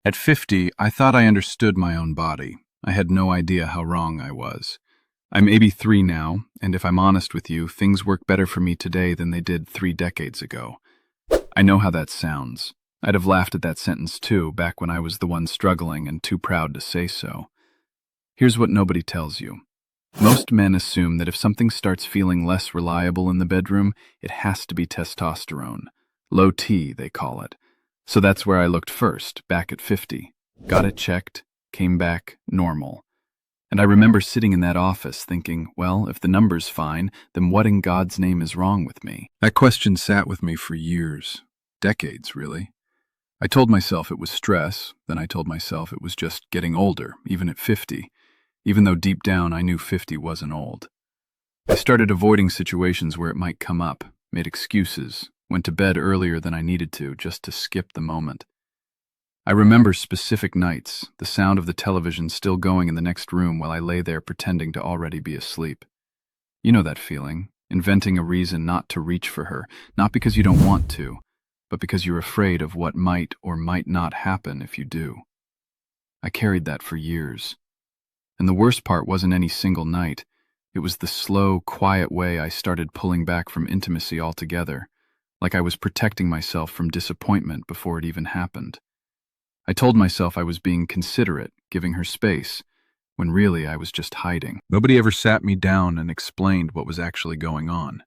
At 50, I thought I understood my own body. I had no idea how wrong I was. I'm 83 now, and if I'm honest with you, things work better for me today than they did 3 decades ago. I know how that sounds. I'd have laughed at that sentence too, back when I was the one struggling and too proud to say so. Here's what nobody tells you. Most men assume that if something starts feeling less reliable in the bedroom, it has to be testosterone. Low T, they call it. So that's where I looked first, back at 50. Got it checked, came back normal. And I remember sitting in that office thinking, well, if the number's fine, then what in God's name is wrong with me? That question sat with me for years, decades really. I told myself it was stress, then I told myself it was just getting older, even at 50, even though deep down I knew 50 wasn't old. I started avoiding situations where it might come up, made excuses, went to bed earlier than I needed to just to skip the moment. I remember specific nights, the sound of the television still going in the next room while I lay there pretending to already be asleep. You know that feeling, inventing a reason not to reach for her, not because you don't want to, but because you're afraid of what might or might not happen if you do. I carried that for years. And the worst part wasn't any single night. It was the slow, quiet way I started pulling back from intimacy altogether, like I was protecting myself from disappointment before it even happened. I told myself I was being considerate, giving her space, when really I was just hiding. Nobody ever sat me down and explained what was actually going on.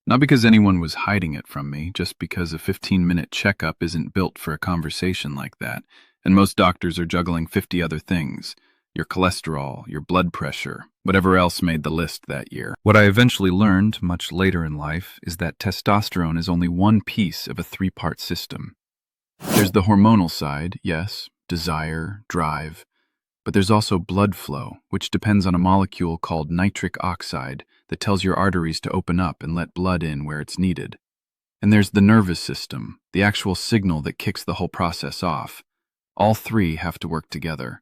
Not because anyone was hiding it from me, just because a 15-minute checkup isn't built for a conversation like that, and most doctors are juggling 50 other things. Your cholesterol, your blood pressure, whatever else made the list that year. What I eventually learned, much later in life, is that testosterone is only one piece of a 3-part system. There's the hormonal side, yes, desire, drive, but there's also blood flow, which depends on a molecule called nitric oxide that tells your arteries to open up and let blood in where it's needed. And there's the nervous system, the actual signal that kicks the whole process off. All three have to work together.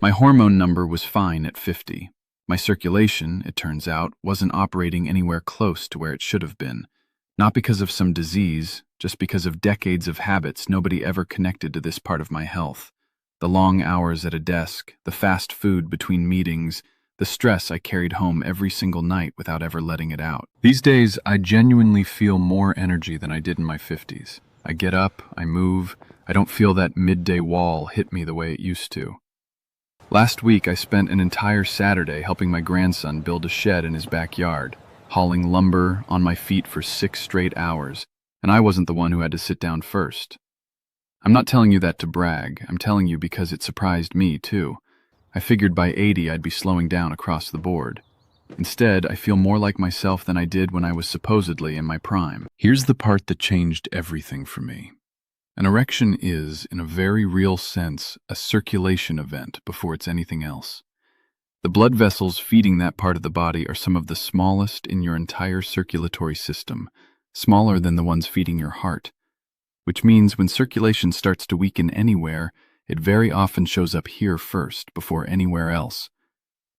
My hormone number was fine at 50. My circulation, it turns out, wasn't operating anywhere close to where it should have been. Not because of some disease, just because of decades of habits nobody ever connected to this part of my health. The long hours at a desk, the fast food between meetings, the stress I carried home every single night without ever letting it out. These days, I genuinely feel more energy than I did in my 50s. I get up, I move, I don't feel that midday wall hit me the way it used to. Last week, I spent an entire Saturday helping my grandson build a shed in his backyard, hauling lumber on my feet for 6 straight hours, and I wasn't the one who had to sit down first. I'm not telling you that to brag, I'm telling you because it surprised me too. I figured by 80 I'd be slowing down across the board. Instead, I feel more like myself than I did when I was supposedly in my prime. Here's the part that changed everything for me. An erection is, in a very real sense, a circulation event before it's anything else. The blood vessels feeding that part of the body are some of the smallest in your entire circulatory system, smaller than the ones feeding your heart. Which means when circulation starts to weaken anywhere, it very often shows up here first, before anywhere else.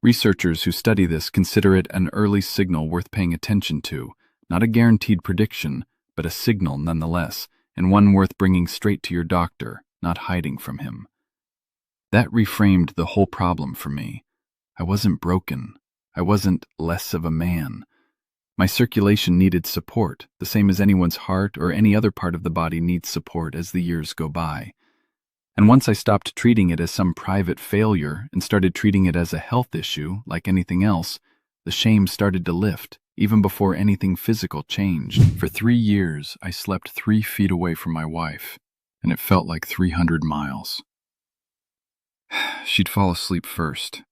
Researchers who study this consider it an early signal worth paying attention to, not a guaranteed prediction, but a signal nonetheless, and one worth bringing straight to your doctor, not hiding from him. That reframed the whole problem for me. I wasn't broken. I wasn't less of a man. My circulation needed support, the same as anyone's heart or any other part of the body needs support as the years go by. And once I stopped treating it as some private failure and started treating it as a health issue, like anything else, the shame started to lift, even before anything physical changed. For 3 years, I slept 3 feet away from my wife, and it felt like 300 miles. She'd fall asleep first.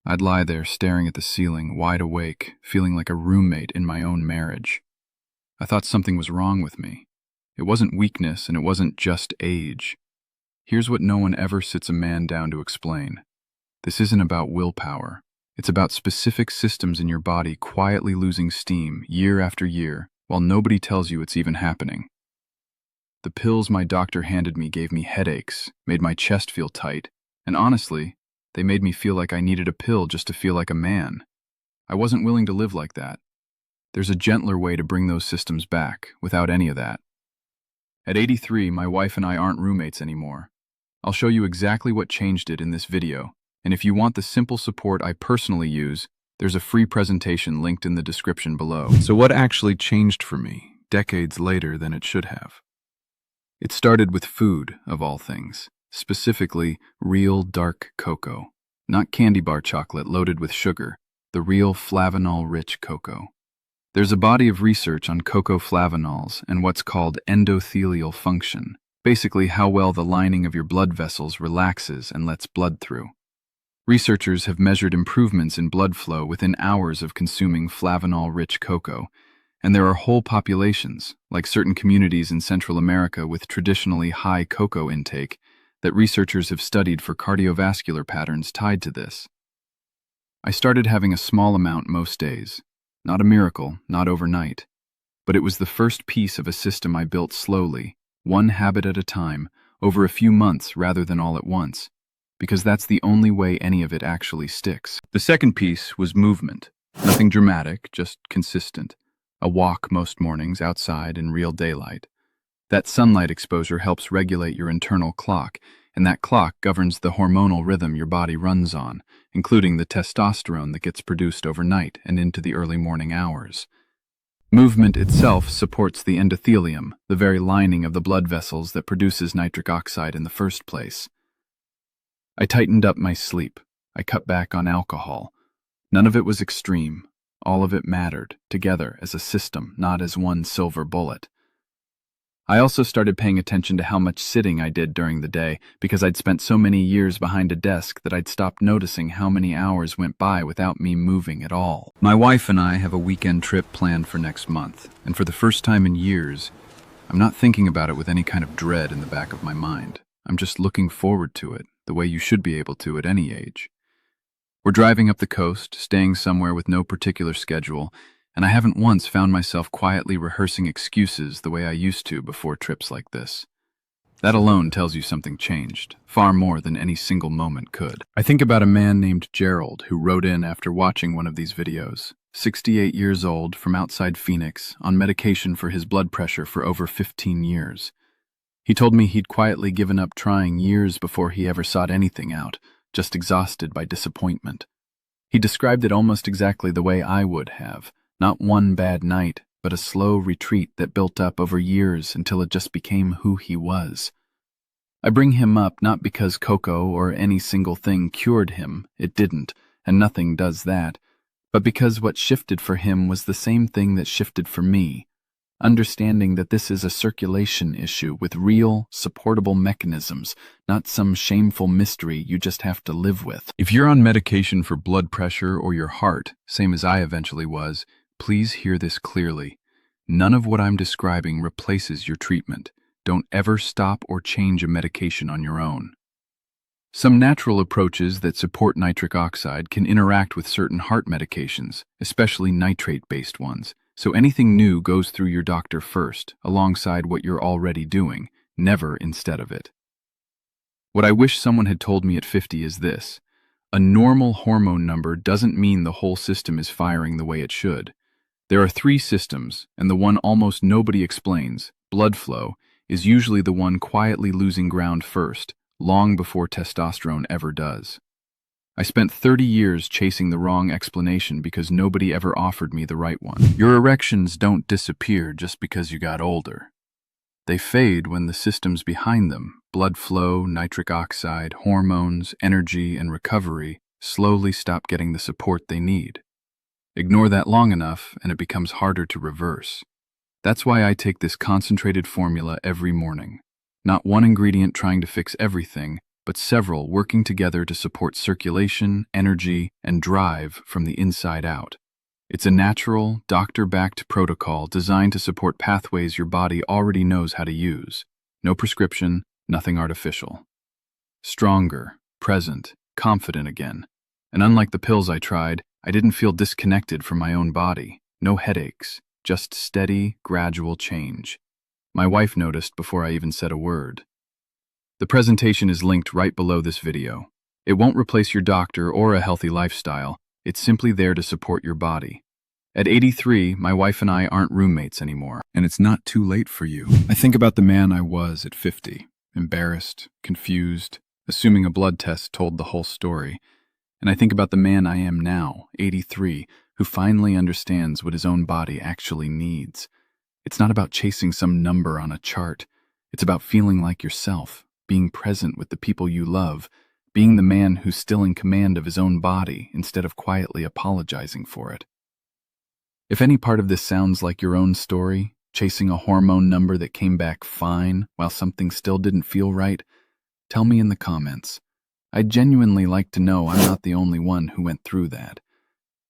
I'd lie there staring at the ceiling, wide awake, feeling like a roommate in my own marriage. I thought something was wrong with me. It wasn't weakness, and it wasn't just age. Here's what no one ever sits a man down to explain. This isn't about willpower. It's about specific systems in your body quietly losing steam year after year, while nobody tells you it's even happening. The pills my doctor handed me gave me headaches, made my chest feel tight, and honestly, they made me feel like I needed a pill just to feel like a man. I wasn't willing to live like that. There's a gentler way to bring those systems back, without any of that. At 83, my wife and I aren't roommates anymore. I'll show you exactly what changed it in this video, and if you want the simple support I personally use, there's a free presentation linked in the description below. So what actually changed for me, decades later than it should have? It started with food, of all things, specifically real dark cocoa, not candy bar chocolate loaded with sugar, the real flavanol-rich cocoa. There's a body of research on cocoa flavanols and what's called endothelial function, basically how well the lining of your blood vessels relaxes and lets blood through. Researchers have measured improvements in blood flow within hours of consuming flavanol-rich cocoa, and there are whole populations, like certain communities in Central America with traditionally high cocoa intake, that researchers have studied for cardiovascular patterns tied to this. I started having a small amount most days. Not a miracle, not overnight. But it was the first piece of a system I built slowly, one habit at a time, over a few months rather than all at once, because that's the only way any of it actually sticks. The second piece was movement. Nothing dramatic, just consistent. A walk most mornings outside in real daylight. That sunlight exposure helps regulate your internal clock, and that clock governs the hormonal rhythm your body runs on, including the testosterone that gets produced overnight and into the early morning hours. Movement itself supports the endothelium, the very lining of the blood vessels that produces nitric oxide in the first place. I tightened up my sleep. I cut back on alcohol. None of it was extreme. All of it mattered, together as a system, not as one silver bullet. I also started paying attention to how much sitting I did during the day, because I'd spent so many years behind a desk that I'd stopped noticing how many hours went by without me moving at all. My wife and I have a weekend trip planned for next month, and for the first time in years, I'm not thinking about it with any kind of dread in the back of my mind. I'm just looking forward to it, the way you should be able to at any age. We're driving up the coast, staying somewhere with no particular schedule, and I haven't once found myself quietly rehearsing excuses the way I used to before trips like this. That alone tells you something changed, far more than any single moment could. I think about a man named Gerald who wrote in after watching one of these videos, 68 years old, from outside Phoenix, on medication for his blood pressure for over 15 years. He told me he'd quietly given up trying years before he ever sought anything out, just exhausted by disappointment. He described it almost exactly the way I would have. Not one bad night, but a slow retreat that built up over years until it just became who he was. I bring him up not because cocoa or any single thing cured him, it didn't, and nothing does that, but because what shifted for him was the same thing that shifted for me. Understanding that this is a circulation issue with real, supportable mechanisms, not some shameful mystery you just have to live with. If you're on medication for blood pressure or your heart, same as I eventually was, please hear this clearly. None of what I'm describing replaces your treatment. Don't ever stop or change a medication on your own. Some natural approaches that support nitric oxide can interact with certain heart medications, especially nitrate-based ones. So anything new goes through your doctor first, alongside what you're already doing, never instead of it. What I wish someone had told me at 50 is this: a normal hormone number doesn't mean the whole system is firing the way it should. There are 3 systems, and the one almost nobody explains, blood flow, is usually the one quietly losing ground first, long before testosterone ever does. I spent 30 years chasing the wrong explanation because nobody ever offered me the right one. Your erections don't disappear just because you got older. They fade when the systems behind them, blood flow, nitric oxide, hormones, energy, and recovery, slowly stop getting the support they need. Ignore that long enough, and it becomes harder to reverse. That's why I take this concentrated formula every morning. Not one ingredient trying to fix everything, but several working together to support circulation, energy, and drive from the inside out. It's a natural, doctor-backed protocol designed to support pathways your body already knows how to use. No prescription, nothing artificial. Stronger, present, confident again. And unlike the pills I tried, I didn't feel disconnected from my own body. No headaches, just steady, gradual change. My wife noticed before I even said a word. The presentation is linked right below this video. It won't replace your doctor or a healthy lifestyle. It's simply there to support your body. At 83, my wife and I aren't roommates anymore, and it's not too late for you. I think about the man I was at 50. embarrassed, confused, assuming a blood test told the whole story. And I think about the man I am now, 83, who finally understands what his own body actually needs. It's not about chasing some number on a chart. It's about feeling like yourself, being present with the people you love, being the man who's still in command of his own body instead of quietly apologizing for it. If any part of this sounds like your own story, chasing a hormone number that came back fine while something still didn't feel right, tell me in the comments. I'd genuinely like to know I'm not the only one who went through that.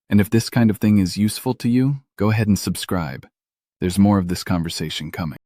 And if this kind of thing is useful to you, go ahead and subscribe. There's more of this conversation coming.